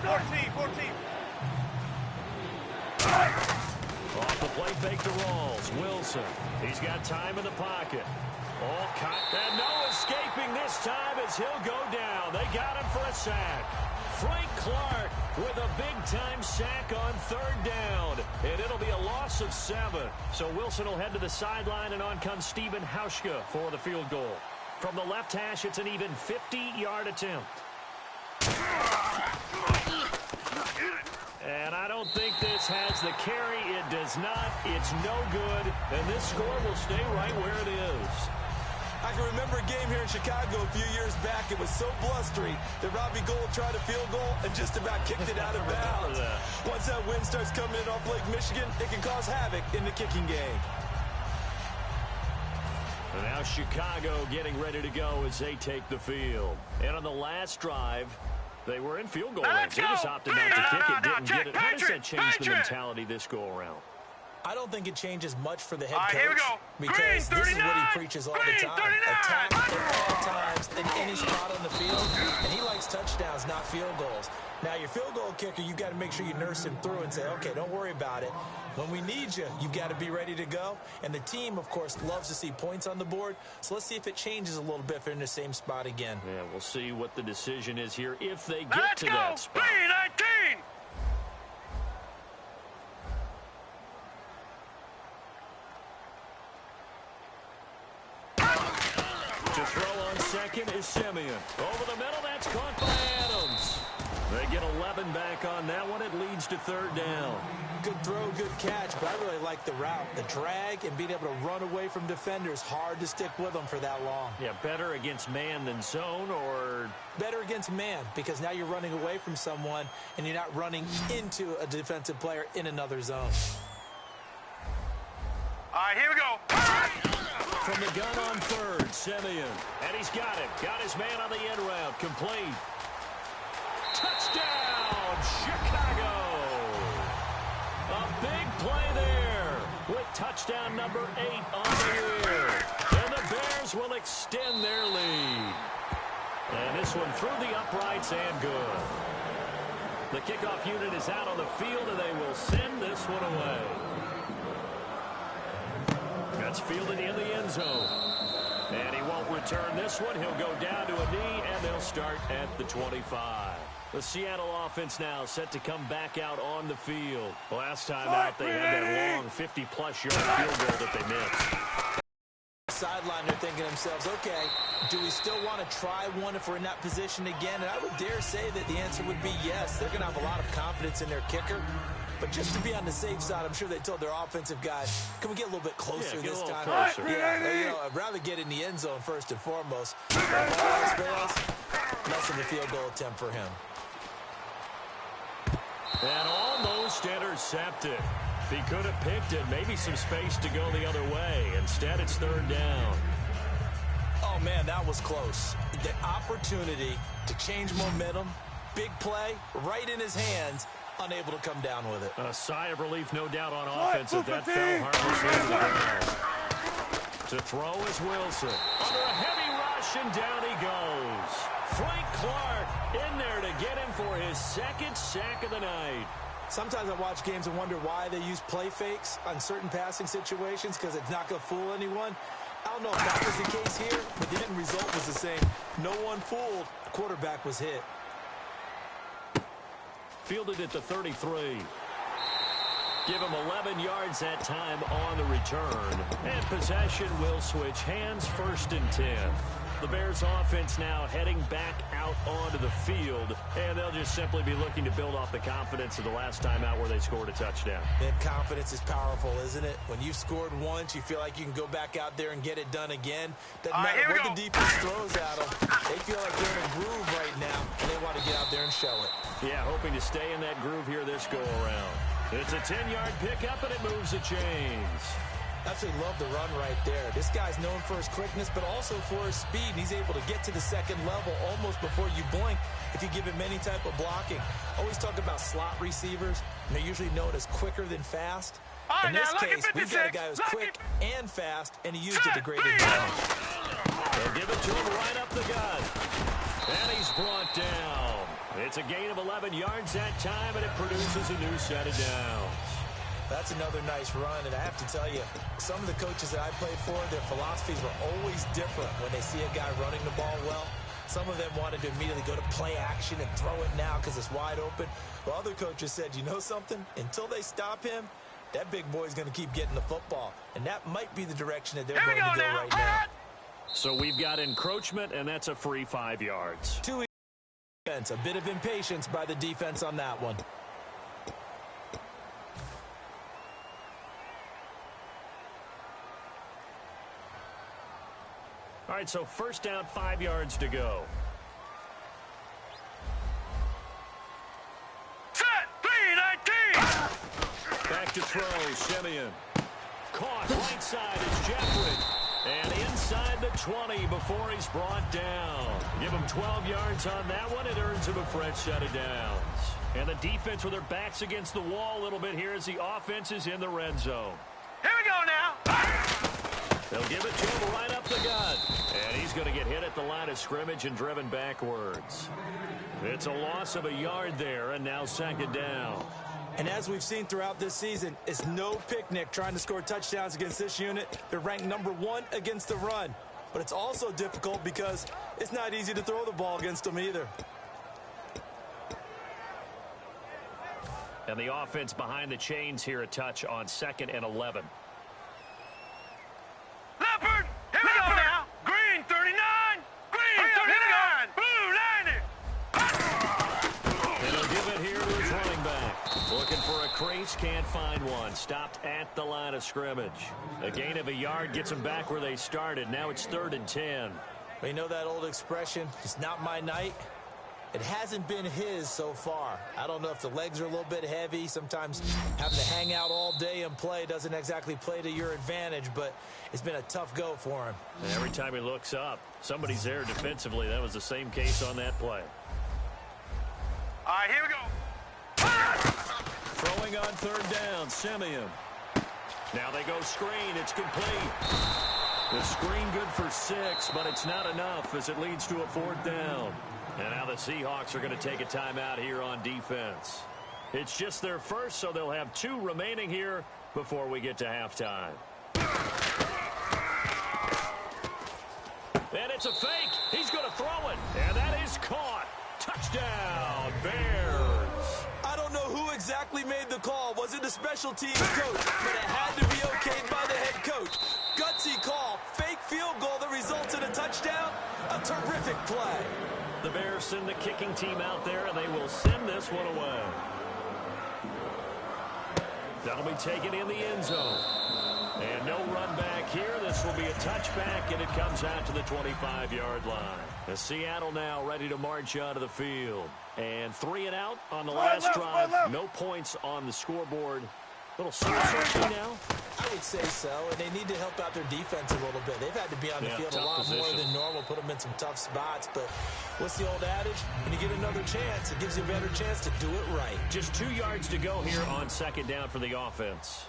14. Off the play fake to Rawls. Wilson. He's got time in the pocket. All caught. And no escaping this time as he'll go down. They got him for a sack. Frank Clark with a big-time sack on third down. And it'll be a loss of 7. So Wilson will head to the sideline, and on comes Stephen Hauschka for the field goal. From the left hash, it's an even 50-yard attempt. And I don't think this has the carry. It does not. It's no good. And this score will stay right where it is. I can remember a game here in Chicago a few years back. It was so blustery that Robbie Gould tried a field goal and just about kicked it out of bounds. Once that wind starts coming in off Lake Michigan, it can cause havoc in the kicking game. And now Chicago getting ready to go as they take the field. And on the last drive, they were in field goal range. They just opted not to kick it, didn't get it. How does that change the mentality this go-around? I don't think it changes much for the head coach. Here we go. Because this is what he preaches all the time. Attack at all times in any spot on the field. And he likes touchdowns, not field goals. Now, your field goal kicker, you've got to make sure you nurse him through and say, okay, don't worry about it. When we need you, you've got to be ready to go. And the team, of course, loves to see points on the board. So let's see if it changes a little bit if they're in the same spot again. Yeah, we'll see what the decision is here if they get to that spot. 3-19. To throw on second is Simeon. Over the middle, that's caught by Adams. They get 11 back on that one. It leads to third down. Good throw, good catch, but I really like the route. The drag and being able to run away from defenders, hard to stick with them for that long. Yeah, better against man than zone, or? Better against man, because now you're running away from someone and you're not running into a defensive player in another zone. All right, here we go. From the gun on third, Simeon. And he's got it. Got his man on the end route. Complete. Touchdown, Chicago. A big play there with touchdown number 8 on the year. And the Bears will extend their lead. And this one through the uprights and good. The kickoff unit is out on the field, and they will send this one away. That's fielded in the end zone. And he won't return this one. He'll go down to a knee, and they'll start at the 25. The Seattle offense now set to come back out on the field. Last time out, they had that long 50-plus yard field goal that they missed. Sideline, they're thinking to themselves, okay, do we still want to try one if we're in that position again? And I would dare say that the answer would be yes. They're going to have a lot of confidence in their kicker. But just to be on the safe side, I'm sure they told their offensive guys, can we get a little bit closer this time? Closer. Yeah, I'd rather get in the end zone first and foremost. If all else fails, less of a field goal attempt for him. And almost intercepted. He could have picked it, maybe some space to go the other way. Instead, it's third down. Oh, man, that was close. The opportunity to change momentum, big play, right in his hands, unable to come down with it. A sigh of relief, no doubt, on offense as that fell harmlessly to the ground. To throw is Wilson. Under a heavy rush, and down he goes. Frank Clark in there to get him for his second sack of the night. Sometimes I watch games and wonder why they use play fakes on certain passing situations, because it's not going to fool anyone. I don't know if that was the case here, but the end result was the same. No one fooled. The quarterback was hit. Fielded at the 33. Give him 11 yards that time on the return. And possession will switch hands, 1st and 10. The Bears offense now heading back out onto the field, and they'll just simply be looking to build off the confidence of the last time out where they scored a touchdown. And confidence is powerful, isn't it? When you've scored once, you feel like you can go back out there and get it done again. Doesn't matter what the defense throws at them. They feel like they're in a groove right now, and they want to get out there and show it. Yeah, hoping to stay in that groove here this go-around. It's a 10-yard pickup, and it moves the chains. Absolutely love the run right there. This guy's known for his quickness, but also for his speed. And he's able to get to the second level almost before you blink if you give him any type of blocking. Always talk about slot receivers. And they're usually known as quicker than fast. In this case, we've got a guy who's quick and fast, and he used it to great advantage. They'll give it to him right up the gut. And he's brought down. It's It's a gain of 11 yards that time, and it produces a new set of downs. That's another nice run, and I have to tell you, some of the coaches that I played for, their philosophies were always different when they see a guy running the ball well. Some of them wanted to immediately go to play action and throw it now because it's wide open. While other coaches said, you know something? Until they stop him, that big boy's going to keep getting the football. And that might be the direction that they're going to go right now. So we've got encroachment, and that's a free 5 yards. A bit of impatience by the defense on that one. All right, so first down, 5 yards to go. Set, 3-19. Back to throw, Simeon. Caught right side is Jeffrey. And inside the 20 before he's brought down. Give him 12 yards on that one. It earns him a fresh set of downs. And the defense with their backs against the wall a little bit here as the offense is in the red zone. Here we go now. They'll give it to him right up the gut. And he's going to get hit at the line of scrimmage and driven backwards. It's a loss of a yard there, and now second down. And as we've seen throughout this season, it's no picnic trying to score touchdowns against this unit. They're ranked #1 against the run. But it's also difficult because it's not easy to throw the ball against them either. And the offense behind the chains here a touch on 2nd and 11. Leopard, here we go now. Green, 39. Green, 39. Blue, 90. And he'll give it here to his running back. Looking for a crease, can't find one. Stopped at the line of scrimmage. A gain of a yard gets them back where they started. Now it's 3rd and 10. Well, you know that old expression, it's not my night? It hasn't been his so far. I don't know if the legs are a little bit heavy. Sometimes having to hang out all day and play doesn't exactly play to your advantage, but it's been a tough go for him. And every time he looks up, somebody's there defensively. That was the same case on that play. All right, here we go. Throwing on 3rd down, Simeon. Now they go screen. It's complete. The screen good for 6, but it's not enough as it leads to a 4th down. And now the Seahawks are going to take a timeout here on defense. It's just their first, so they'll have 2 remaining here before we get to halftime. And it's a fake. He's going to throw it. And that is caught. Touchdown, Bears. I don't know who exactly made the call. Was it the special teams coach? But it had to be okayed by the head coach. Gutsy call. Fake field goal that results in a touchdown. A terrific play. The Bears send the kicking team out there, and they will send this one away. That'll be taken in the end zone. And no run back here. This will be a touchback, and it comes out to the 25-yard line. The Seattle now ready to march out of the field. And 3 and out on the last drive. No points on the scoreboard. Little searching now. I would say so, and they need to help out their defense a little bit. They've had to be on the field a lot more than normal, put them in some tough spots. But what's the old adage? When you get another chance, it gives you a better chance to do it right. Just 2 yards to go here on 2nd down for the offense.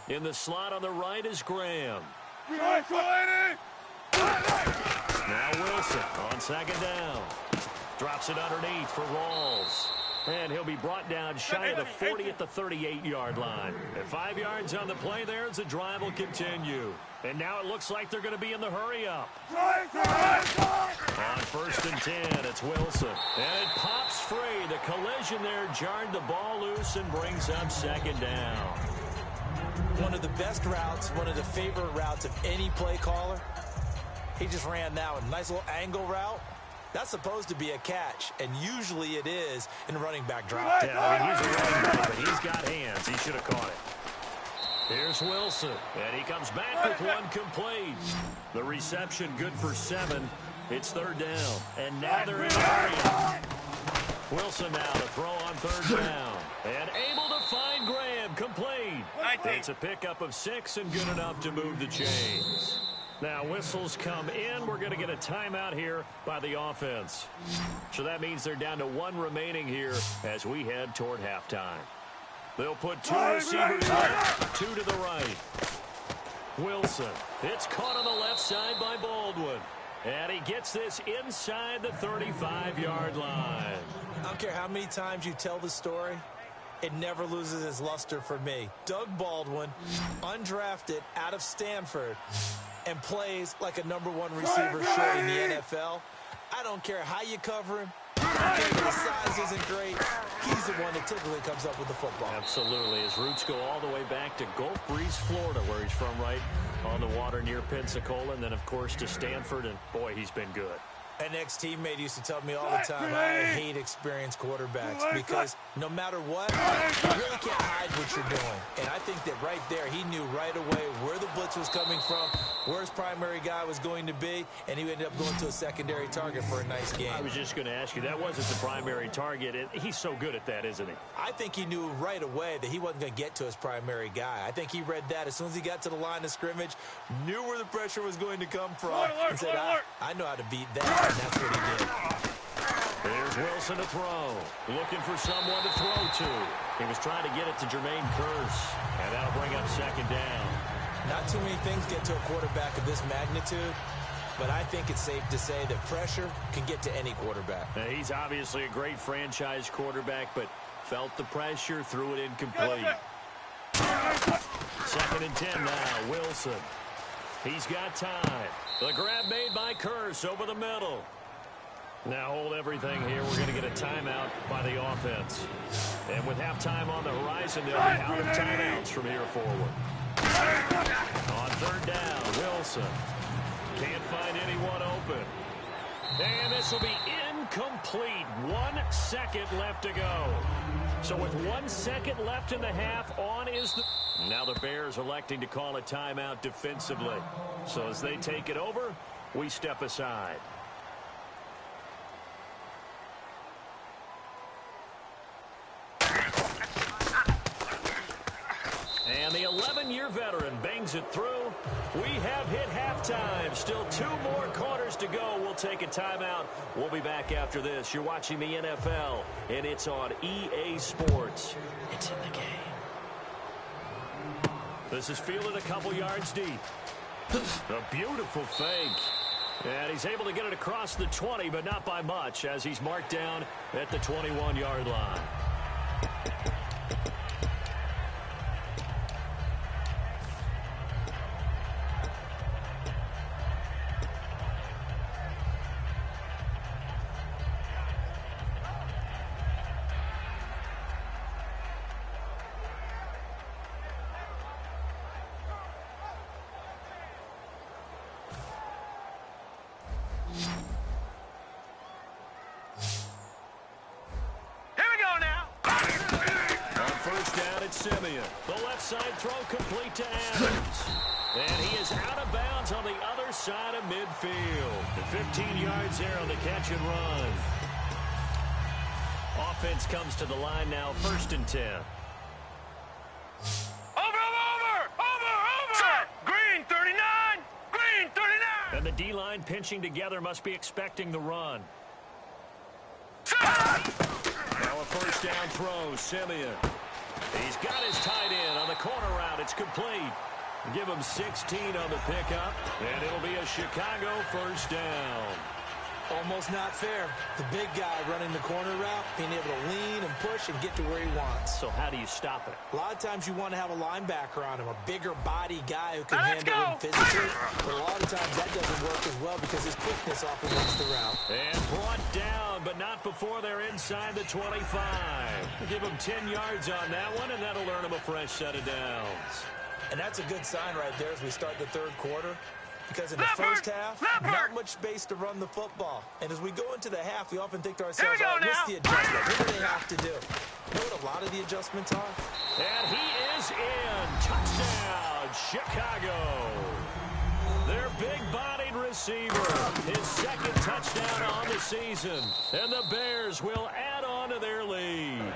In the slot on the right is Graham. Now Wilson on 2nd down. Drops it underneath for Rawls. And he'll be brought down shy of the 40 at the 38-yard line. And 5 yards on the play there as the drive will continue. And now it looks like they're going to be in the hurry-up. On 1st and 10, it's Wilson. And it pops free. The collision there jarred the ball loose and brings up 2nd down. One of the best routes, one of the favorite routes of any play caller. He just ran that one. Nice little angle route. That's supposed to be a catch, and usually it is in running back drop. Yeah, I mean, he's a running back, but he's got hands. He should have caught it. Here's Wilson, and he comes back with one complete. The reception good for 7. It's 3rd down, and now they're in the area. Wilson now to throw on 3rd down, and able to find Graham, complete. It's a pickup of 6 and good enough to move the chains. Now whistles come in. We're going to get a timeout here by the offense. So that means they're down to 1 remaining here as we head toward halftime. They'll put 2 receivers left, 2 to the right. Wilson. It's caught on the left side by Baldwin. And he gets this inside the 35-yard line. I don't care how many times you tell the story, it never loses its luster for me. Doug Baldwin, undrafted out of Stanford, and plays like a #1 receiver short in the NFL. I don't care how you cover him. I don't care if his size isn't great. He's the one that typically comes up with the football. Absolutely. His roots go all the way back to Gulf Breeze, Florida, where he's from, right on the water near Pensacola, and then, of course, to Stanford, and, boy, he's been good. An ex-teammate used to tell me all the time, I hate experienced quarterbacks because no matter what, you really can't hide what you're doing. And I think that right there, he knew right away where the blitz was coming from, where his primary guy was going to be, and he ended up going to a secondary target for a nice game. I was just going to ask you, that wasn't the primary target. He's so good at that, isn't he? I think he knew right away that he wasn't going to get to his primary guy. I think he read that as soon as he got to the line of scrimmage, knew where the pressure was going to come from, and said, I know how to beat that. And that's what he did. There's Wilson to throw. Looking for someone to throw to. He was trying to get it to Jermaine Kearse. And that'll bring up second down. Not too many things get to a quarterback of this magnitude, but I think it's safe to say that pressure can get to any quarterback. Now, he's obviously a great franchise quarterback, but felt the pressure, threw it incomplete. 2nd and 10 now, Wilson. He's got time. The grab made by Kearse over the middle. Now hold everything here. We're going to get a timeout by the offense. And with halftime on the horizon, they'll be out of timeouts from here forward. On 3rd down, Wilson. Can't find anyone open. And this will be incomplete. 1 second left to go. So with 1 second left in the half, on is the... Now the Bears electing to call a timeout defensively. So as they take it over, we step aside. And the 11-year veteran bangs it through. We have hit halftime. Still 2 more quarters to go. We'll take a timeout. We'll be back after this. You're watching the NFL, and it's on EA Sports. It's in the game. This is fielded a couple yards deep. A beautiful fake. And he's able to get it across the 20, but not by much, as he's marked down at the 21-yard line. The left side throw complete to Adams. And he is out of bounds on the other side of midfield. 15 yards there on the catch and run. Offense comes to the line now, 1st and 10. Over! Green 39! Green 39! And the D-line pinching together must be expecting the run. Now a 1st down throw, Simeon. He's got his tight end on the corner route. It's complete. Give him 16 on the pickup, and it'll be a Chicago 1st down. Almost not fair. The big guy running the corner route, being able to lean and push and get to where he wants. So how do you stop it? A lot of times you want to have a linebacker on him, a bigger body guy who can handle him physically. But a lot of times that doesn't work as well because his quickness often makes the route. And brought down, but not before they're inside the 25. Give him 10 yards on that one, and that'll earn him a fresh set of downs. And that's a good sign right there as we start the 3rd quarter. Because in the first half, not much space to run the football. And as we go into the half, we often think to ourselves, what's the adjustment? What do they have to do? You know what a lot of the adjustments are? And he is in. Touchdown, Chicago. Their big-bodied receiver. His 2nd touchdown on the season. And the Bears will add on to their lead.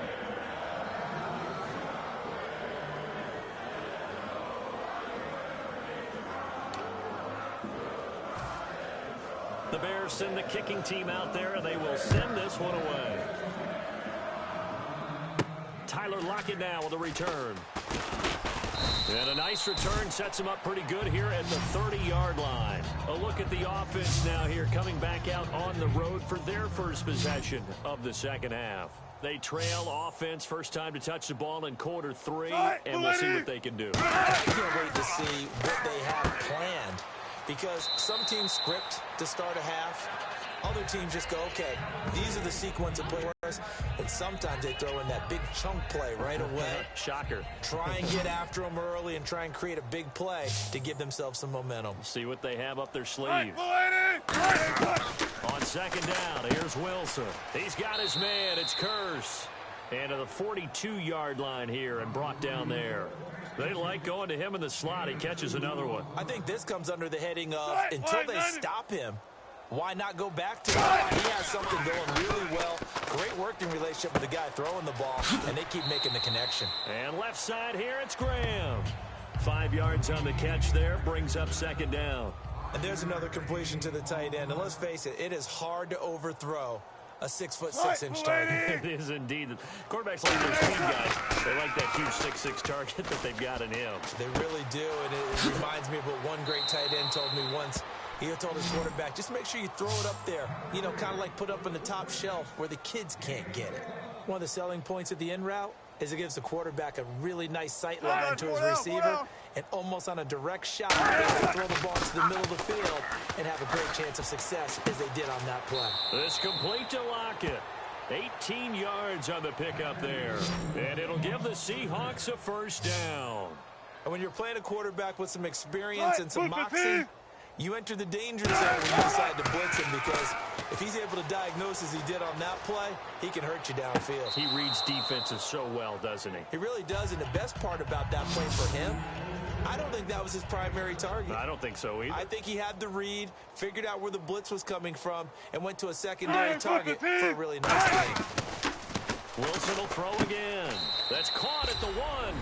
The Bears send the kicking team out there, and they will send this one away. Tyler Lockett now with a return. And a nice return sets him up pretty good here at the 30-yard line. A look at the offense now here, coming back out on the road for their first possession of the second half. They trail offense, first time to touch the ball in quarter 3, and we'll see what they can do. I can't wait to see what they have planned, because some teams script to start a half. Other teams just go, okay, these are the sequence of plays, and sometimes they throw in that big chunk play right away. Shocker. Try and get after them early and try and create a big play to give themselves some momentum. See what they have up their sleeve. On second down, here's Wilson. He's got his man. It's Curse. And to the 42-yard line here and brought down there. They like going to him in the slot. He catches another one. I think this comes under the heading of until they stop him, why not go back to him? He has something going really well. Great working relationship with the guy throwing the ball, and they keep making the connection. And left side here, it's Graham. 5 yards on the catch there, brings up second down. And there's another completion to the tight end. And let's face it, it is hard to overthrow a 6'6" target. It is indeed. Quarterbacks like those speed guys. They like that huge 6'6" target that they've got in him. They really do, and it reminds me of what one great tight end told me once. He told his quarterback, just make sure you throw it up there. You know, kind of like put up on the top shelf where the kids can't get it. One of the selling points of the in route is it gives the quarterback a really nice sight line to his receiver, and almost on a direct shot, they throw the ball to the middle of the field and have a great chance of success as they did on that play. This complete to Lockett. 18 yards on the pickup there. And it'll give the Seahawks a first down. And when you're playing a quarterback with some experience and some moxie, you enter the danger zone when you decide to blitz him, because if he's able to diagnose as he did on that play, he can hurt you downfield. He reads defenses so well, doesn't he? He really does, and the best part about that play for him, I don't think that was his primary target. I don't think so either. I think he had the read, figured out where the blitz was coming from, and went to a secondary target for a really nice game. Wilson will throw again. That's caught at the 1,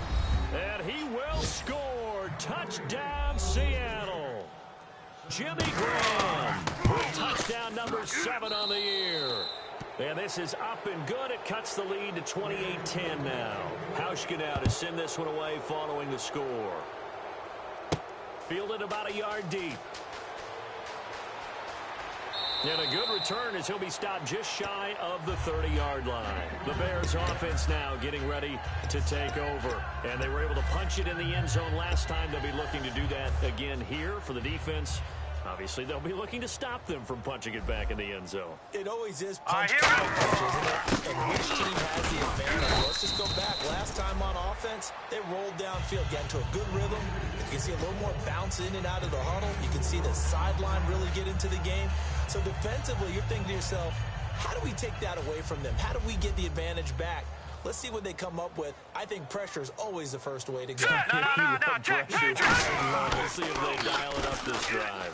and he will score. Touchdown, Seattle. Jimmy Graham for touchdown number 7 on the year. And this is up and good. It cuts the lead to 28-10 now. Hauschka now to send this one away following the score. Fielded about a yard deep. And a good return as he'll be stopped just shy of the 30-yard line. The Bears offense now getting ready to take over. And they were able to punch it in the end zone last time. They'll be looking to do that again here for the defense. Obviously, they'll be looking to stop them from punching it back in the end zone. It always is punch counterpunch, isn't it? And which team has the advantage? Let's just go back. Last time on offense, they rolled downfield, got into a good rhythm. You can see a little more bounce in and out of the huddle. You can see the sideline really get into the game. So defensively, you're thinking to yourself, how do we take that away from them? How do we get the advantage back? Let's see what they come up with. I think pressure is always the first way to go. No, check. We'll see if they dial it up this drive.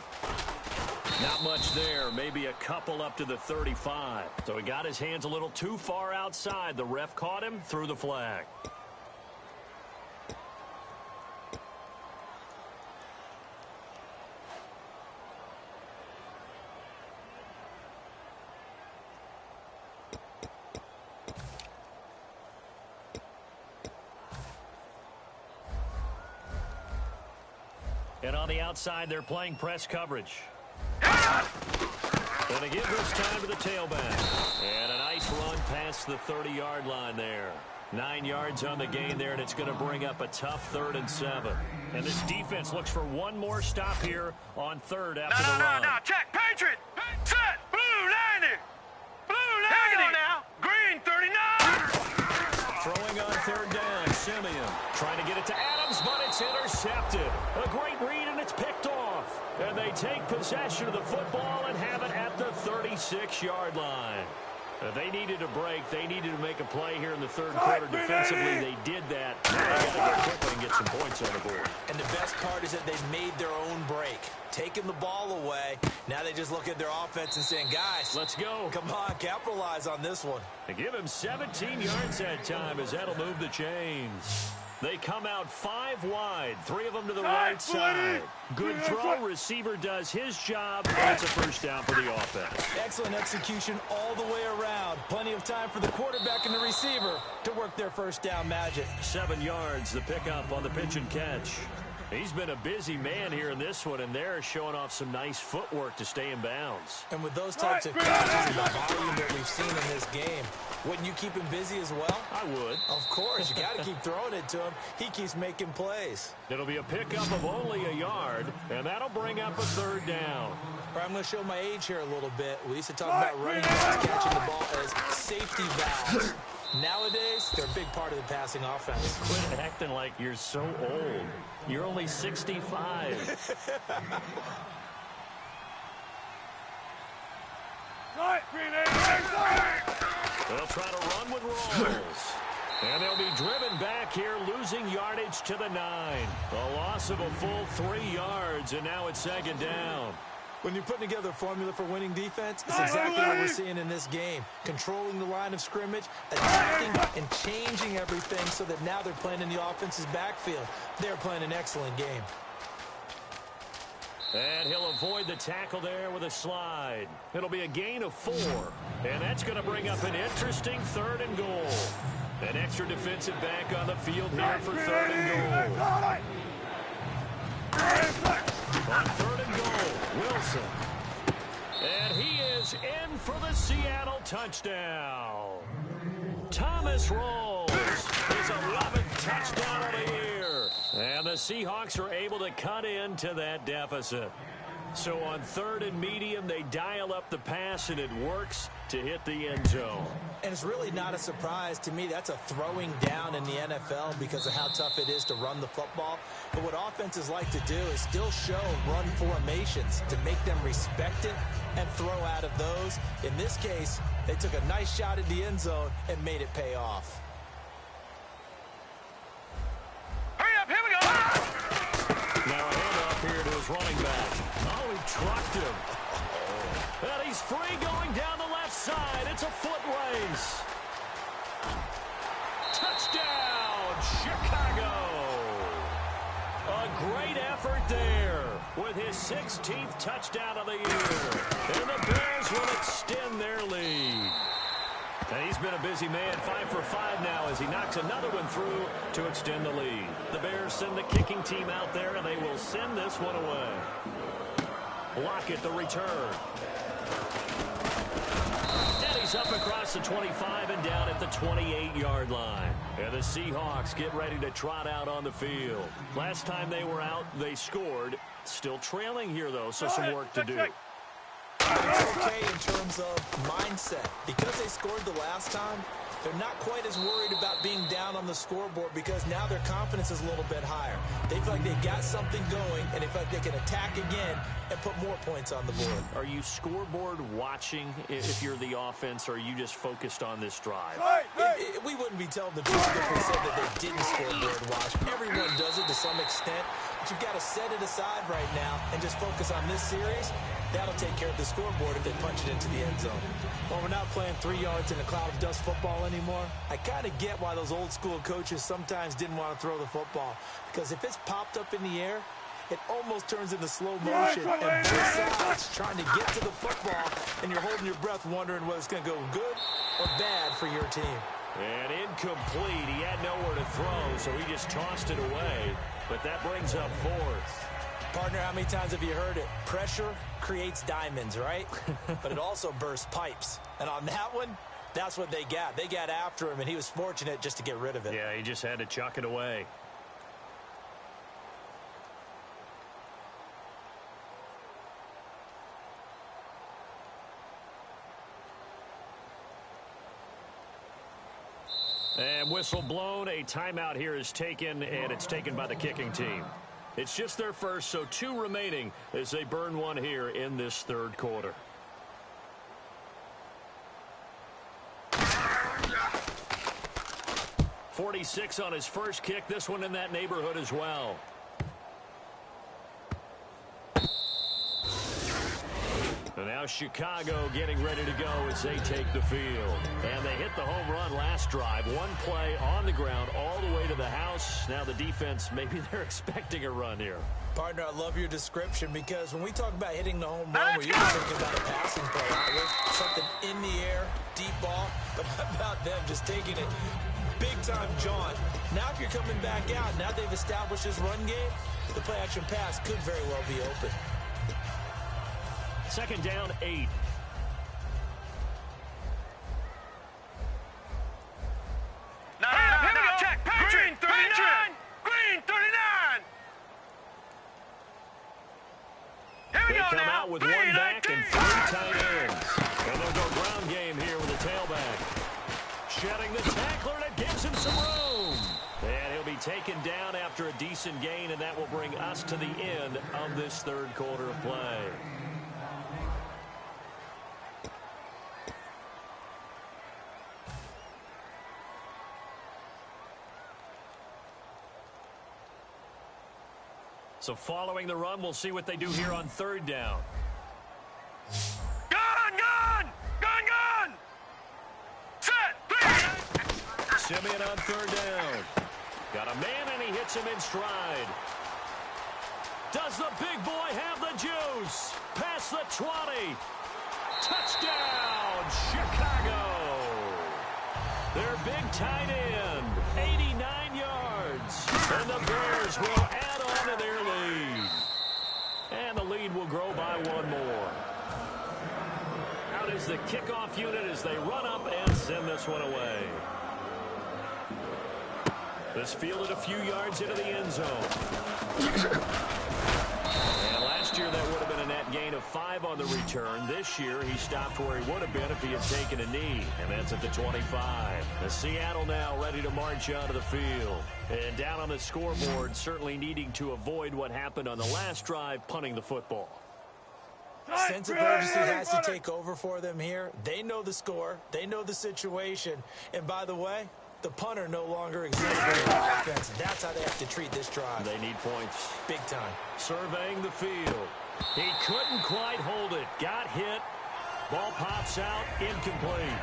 Not much there. Maybe a couple up to the 35. So he got his hands a little too far outside. The ref caught him, threw the flag. And on the outside, they're playing press coverage. And they give this time to the tailback. And a nice run past the 30-yard line there. 9 yards on the gain there, and it's going to bring up a tough 3rd and 7. And this defense looks for one more stop here on 3rd after the run. No, check. Patriot. Set. Blue 90. Blue 90. Here we go now. Green 39. Throwing on 3rd down, Simeon trying to get it to Adams, but it's intercepted. A great read, and it's picked off. And they take possession of the football and have it at the 36-yard line. They needed a break. They needed to make a play here in the 3rd quarter. Defensively, they did that. Now they got to go quickly and get some points on the board. And the best part is that they made their own break, taking the ball away. Now they just look at their offense and saying, guys, let's go. Come on, capitalize on this one. They give him 17 yards that time as that'll move the chains. They come out 5 wide, 3 of them to the right side. Good throw. Receiver does his job. That's a first down for the offense. Excellent execution all the way around. Plenty of time for the quarterback and the receiver to work their first down magic. 7 yards, the pickup on the pitch and catch. He's been a busy man here in this one, and they're showing off some nice footwork to stay in bounds. And with those types of catches and the volume that we've seen in this game, wouldn't you keep him busy as well? I would. Of course. You got to keep throwing it to him. He keeps making plays. It'll be a pickup of only a yard, and that'll bring up a 3rd down. All right, I'm going to show my age here a little bit. We used to talk about running backs catching the ball as safety valves. Nowadays, they're a big part of the passing offense. Quit acting like you're so old. You're only 65. They'll try to run with Rolls. And they'll be driven back here, losing yardage to the 9. A loss of a full 3 yards, and now it's 2nd down. When you're putting together a formula for winning defense, it's exactly what we're seeing in this game. Controlling the line of scrimmage, attacking and changing everything so that now they're playing in the offense's backfield. They're playing an excellent game. And he'll avoid the tackle there with a slide. It'll be a gain of 4. And that's going to bring up an interesting 3rd and goal. An extra defensive back on the field here for 3rd and goal. On 3rd and goal, Wilson. And he is in for the Seattle touchdown. Thomas Rolls, his 11th touchdown of the year. And the Seahawks are able to cut into that deficit. So on 3rd and medium, they dial up the pass, and it works to hit the end zone. And it's really not a surprise to me. That's a throwing down in the NFL because of how tough it is to run the football. But what offenses like to do is still show run formations to make them respect it and throw out of those. In this case, they took a nice shot at the end zone and made it pay off. Hurry up, here we go! Now a handoff here to his running back. Oh, he trucked him. And he's free going down the left side. It's a foot race. Touchdown, Chicago. A great effort there with his 16th touchdown of the year. And the Bears will extend their lead. And he's been a busy man, 5 for 5 now as he knocks another one through to extend the lead. The Bears send the kicking team out there, and they will send this one away. Lockett, the return. And he's up across the 25 and down at the 28-yard line. And the Seahawks get ready to trot out on the field. Last time they were out, they scored. Still trailing here, though, so some work to do. It's okay in terms of mindset. Because they scored the last time, they're not quite as worried about being down on the scoreboard because now their confidence is a little bit higher. They feel like they've got something going, and they feel like they can attack again and put more points on the board. Are you scoreboard watching if you're the offense, or are you just focused on this drive? We wouldn't be telling the truth if we said that they didn't scoreboard watch. Everyone does it to some extent, but you've got to set it aside right now and just focus on this series. That'll take care of the scoreboard if they punch it into the end zone. Well, we're not playing 3 yards in a cloud of dust football anymore. I kind of get why those old school coaches sometimes didn't want to throw the football. Because if it's popped up in the air, it almost turns into slow motion. And both sides trying to get to the football, and you're holding your breath wondering whether it's going to go good or bad for your team. And incomplete. He had nowhere to throw, so he just tossed it away. But that brings up 4th. Partner, how many times have you heard it? Pressure creates diamonds, right? But it also bursts pipes. And on that one, that's what they got. They got after him, and he was fortunate just to get rid of it. Yeah, he just had to chuck it away. And whistle blown. A timeout here is taken, and it's taken by the kicking team. It's just their first, so 2 remaining as they burn one here in this 3rd quarter. .46 on his first kick. This one in that neighborhood as well. And now Chicago getting ready to go as they take the field. And they hit hit the home run last drive. One play on the ground all the way to the house. Now the defense, maybe they're expecting a run here. Partner, I love your description because when we talk about hitting the home run, we're usually thinking about a passing play. Something in the air, deep ball. But how about them just taking it big-time jaunt? Now if you're coming back out, now they've established this run game, the play-action pass could very well be open. Second down, 8. Here we go. Check. Green 39. Green 39. Here we They go come now. out with one back and 3 tight ends. And they'll go ground game here with the tailback. Shedding the tackler, and it gives him some room. And he'll be taken down after a decent gain, and that will bring us to the end of this third quarter of play. So following the run, we'll see what they do here on third down. Gun! Set! Simeon on third down. Got a man, and he hits him in stride. Does the big boy have the juice? Past the 20. Touchdown, Chicago. Their big tight end, 89 yards. And the Bears will add on to their lead. And the lead will grow by one more. Out is the kickoff unit as they run up and send this one away. This fielded a few yards into the end zone. And last year that would have been a net gain of 5 on the return. This year he stopped where he would have been if he had taken a knee. And that's at the 25. The Seattle now ready to march onto the field. And down on the scoreboard, certainly needing to avoid what happened on the last drive, punting the football. Sense of urgency has to take over for them here. They know the score. They know the situation. And by the way, the punter no longer exists for the offense. That's how they have to treat this drive. They need points. Big time. Surveying the field. He couldn't quite hold it. Got hit. Ball pops out. Incomplete.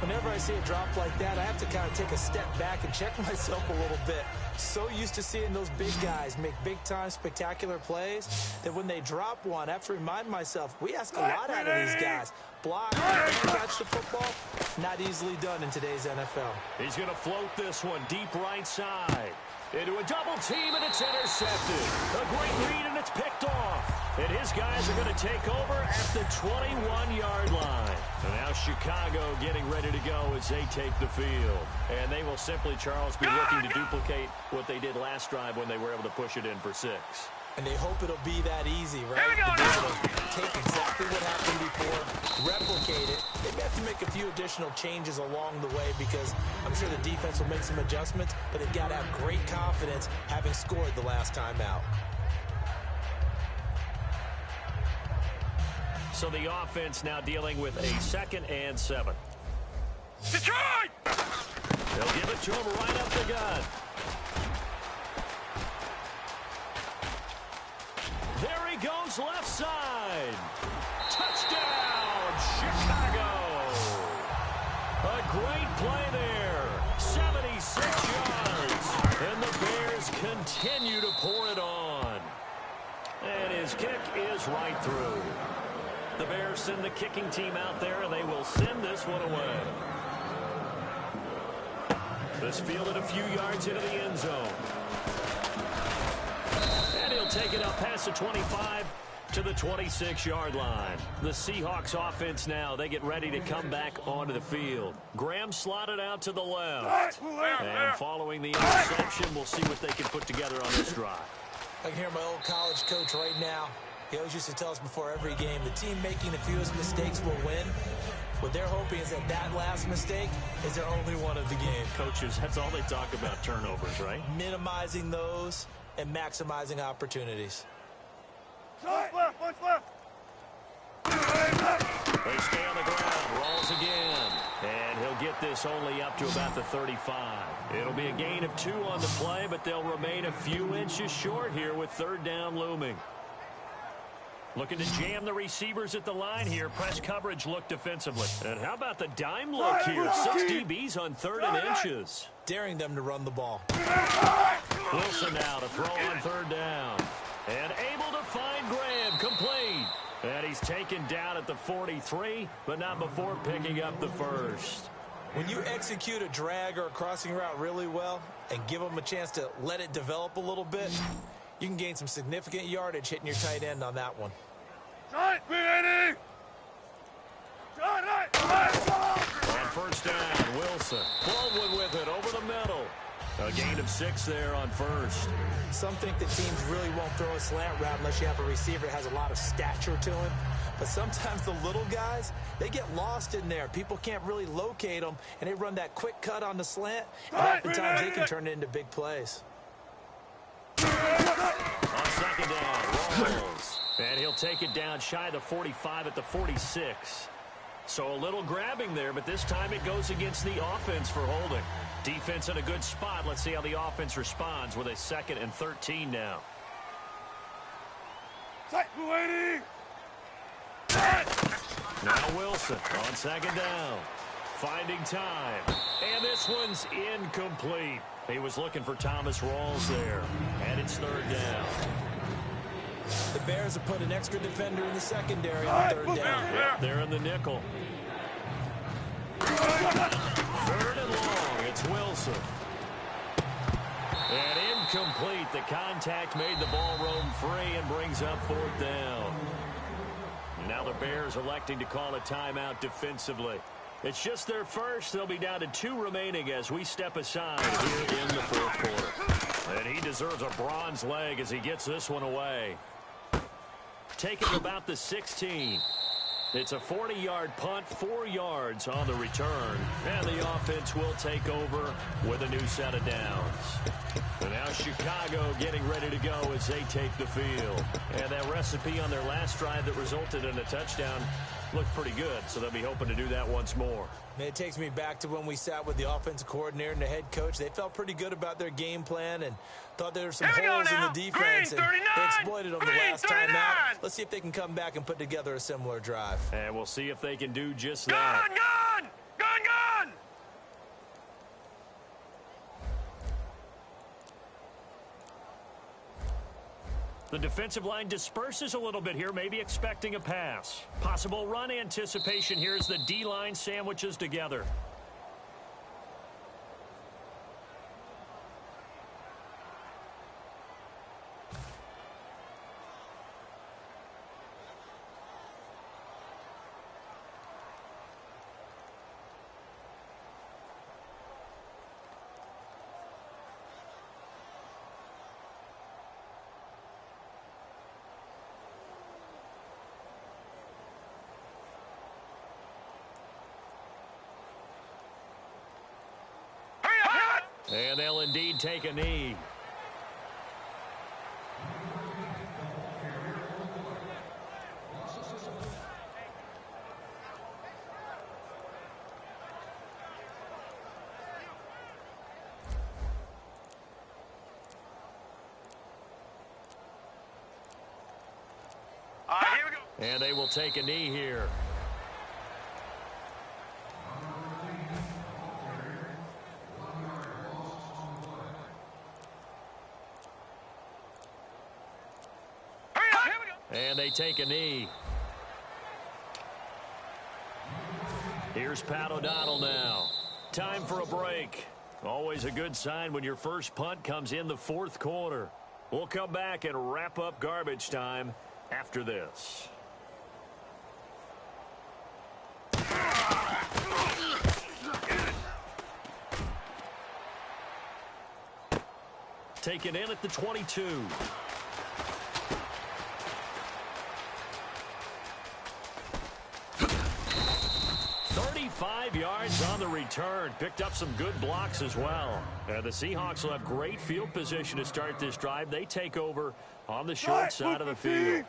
Whenever I see a drop like that, I have to kind of take a step back and check myself a little bit. So used to seeing those big guys make big-time spectacular plays that when they drop one, I have to remind myself, we ask a lot out of these guys. Block and catch the football, not easily done in today's NFL. He's going to float this one deep right side. Into a double team, and it's intercepted. A great read, and it's picked off. And his guys are going to take over at the 21-yard line. And now Chicago getting ready to go as they take the field. And they will simply, Charles, be looking to duplicate what they did last drive when they were able to push it in for 6. And they hope it'll be that easy, right? Here we go to be now. able to take exactly what happened before, replicate it. They may have to make a few additional changes along the way because I'm sure the defense will make some adjustments, but they've got to have great confidence having scored the last time out. So the offense now dealing with a 2nd and 7. Detroit! They'll give it to him right up the gut. There he goes left side. Touchdown, Chicago. A great play there. 76 yards. And the Bears continue to pour it on. And his kick is right through. The Bears send the kicking team out there, and they will send this one away. This fielded a few yards into the end zone. And he'll take it up past the 25 to the 26-yard line. The Seahawks offense now, they get ready to come back onto the field. Graham slotted out to the left. And following the interception, we'll see what they can put together on this drive. I can hear my old college coach right now. He always used to tell us before every game, the team making the fewest mistakes will win. What they're hoping is that last mistake is their only one of the game. Coaches, that's all they talk about, turnovers, right? Minimizing those and maximizing opportunities. One's left. They stay on the ground, rolls again, and he'll get this only up to about the 35. It'll be a gain of 2 on the play, but they'll remain a few inches short here with third down looming. Looking to jam the receivers at the line here. Press coverage look defensively. And how about the dime look here? 6 DBs on 3rd and inches. Daring them to run the ball. Wilson now to throw on 3rd down. And able to find Graham. Complete. And he's taken down at the 43, but not before picking up the first. When you execute a drag or a crossing route really well and give them a chance to let it develop a little bit, you can gain some significant yardage hitting your tight end on that one. On 1st down, Wilson. Baldwin with it over the middle. A gain of 6 there on 1st. Some think that teams really won't throw a slant route unless you have a receiver that has a lot of stature to him. But sometimes the little guys, they get lost in there. People can't really locate them, and they run that quick cut on the slant, and oftentimes they can turn it into big plays. On 2nd down, Rolls. And he'll take it down shy of the 45 at the 46. So a little grabbing there, but this time it goes against the offense for holding. Defense in a good spot. Let's see how the offense responds with a 2nd and 13 now. Now Wilson on 2nd down. Finding time. And this one's incomplete. He was looking for Thomas Rawls there. And it's 3rd down. The Bears have put an extra defender in the secondary on 3rd down. Yep, they're in the nickel. 3rd and long. It's Wilson. And incomplete. The contact made the ball roam free and brings up 4th down. Now the Bears electing to call a timeout defensively. It's just their first. They'll be down to 2 remaining as we step aside here in the 4th quarter. And he deserves a bronze leg as he gets this one away. Taking about the 16. It's a 40-yard punt, 4 yards on the return. And the offense will take over with a new set of downs. And now Chicago getting ready to go as they take the field. And that recipe on their last drive that resulted in a touchdown looked pretty good, so they'll be hoping to do that once more. It takes me back to when we sat with the offensive coordinator and the head coach. They felt pretty good about their game plan and thought there were some holes in the defense, and they exploited them the last time out. Let's see if they can come back and put together a similar drive. And we'll see if they can do just that. Gun! The defensive line disperses a little bit here, maybe expecting a pass. Possible run anticipation here as the D-line sandwiches together. And they'll indeed take a knee. Here we go. And they will take a knee here. And they take a knee. Here's Pat O'Donnell now. Time for a break. Always a good sign when your first punt comes in the 4th quarter. We'll come back and wrap up garbage time after this. Taken in at the 22. 35 yards on the return. Picked up some good blocks as well. And the Seahawks will have great field position to start this drive. They take over on the short side of the field.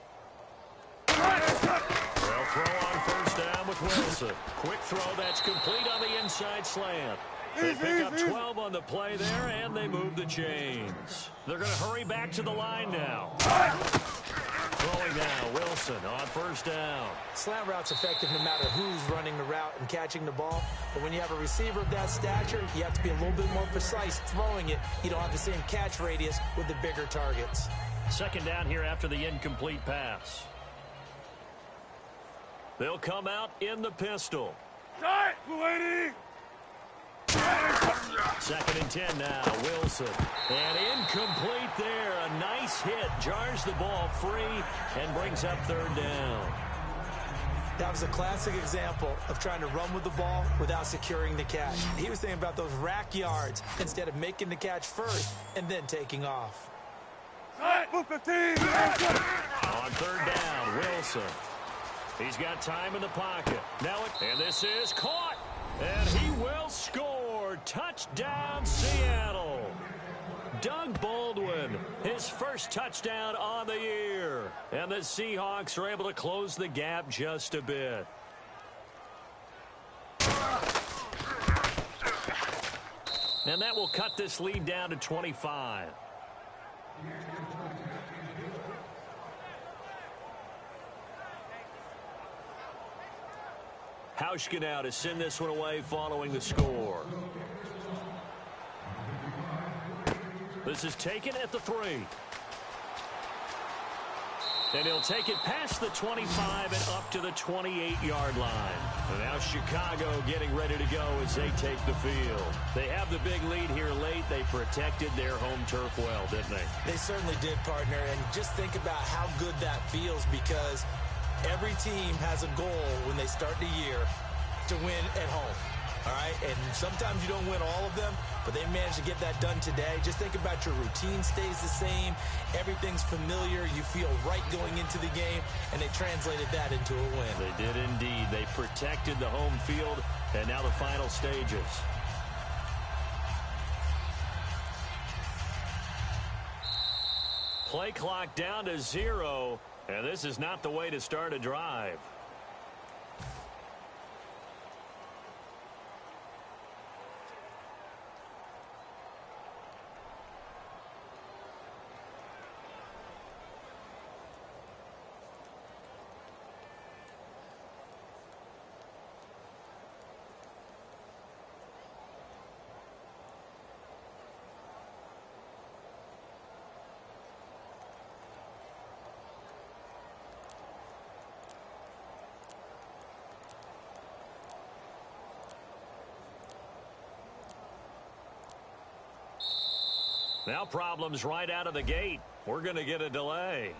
They'll throw on 1st down with Wilson. Quick throw that's complete on the inside slant. They pick up 12 on the play there, and they move the chains. They're going to hurry back to the line now. Throwing now, Wilson on first down. Slant route's effective no matter who's running the route and catching the ball. But when you have a receiver of that stature, you have to be a little bit more precise throwing it. You don't have the same catch radius with the bigger targets. Second down here after the incomplete pass. They'll come out in the pistol. Tight, lady. Second and 10 now, Wilson. And incomplete there. A nice hit. Jars the ball free and brings up third down. That was a classic example of trying to run with the ball without securing the catch. He was thinking about those rack yards instead of making the catch first and then taking off. Tight, move 15. On third down, Wilson. He's got time in the pocket. And this is caught. And he will score. Touchdown, Seattle. Doug Baldwin, his first touchdown on the year. And the Seahawks are able to close the gap just a bit. And that will cut this lead down to 25. Hauschka now to send this one away following the score. This is taken at the 3. And he'll take it past the 25 and up to the 28-yard line. And now Chicago getting ready to go as they take the field. They have the big lead here late. They protected their home turf well, didn't they? They certainly did, partner. And just think about how good that feels, because every team has a goal when they start the year to win at home. All right, and sometimes you don't win all of them, but they managed to get that done today. Just think about your routine stays the same. Everything's familiar. You feel right going into the game, and they translated that into a win. They did indeed. They protected the home field, and now the final stages. Play clock down to 0, and this is not the way to start a drive. Now problems right out of the gate. We're going to get a delay.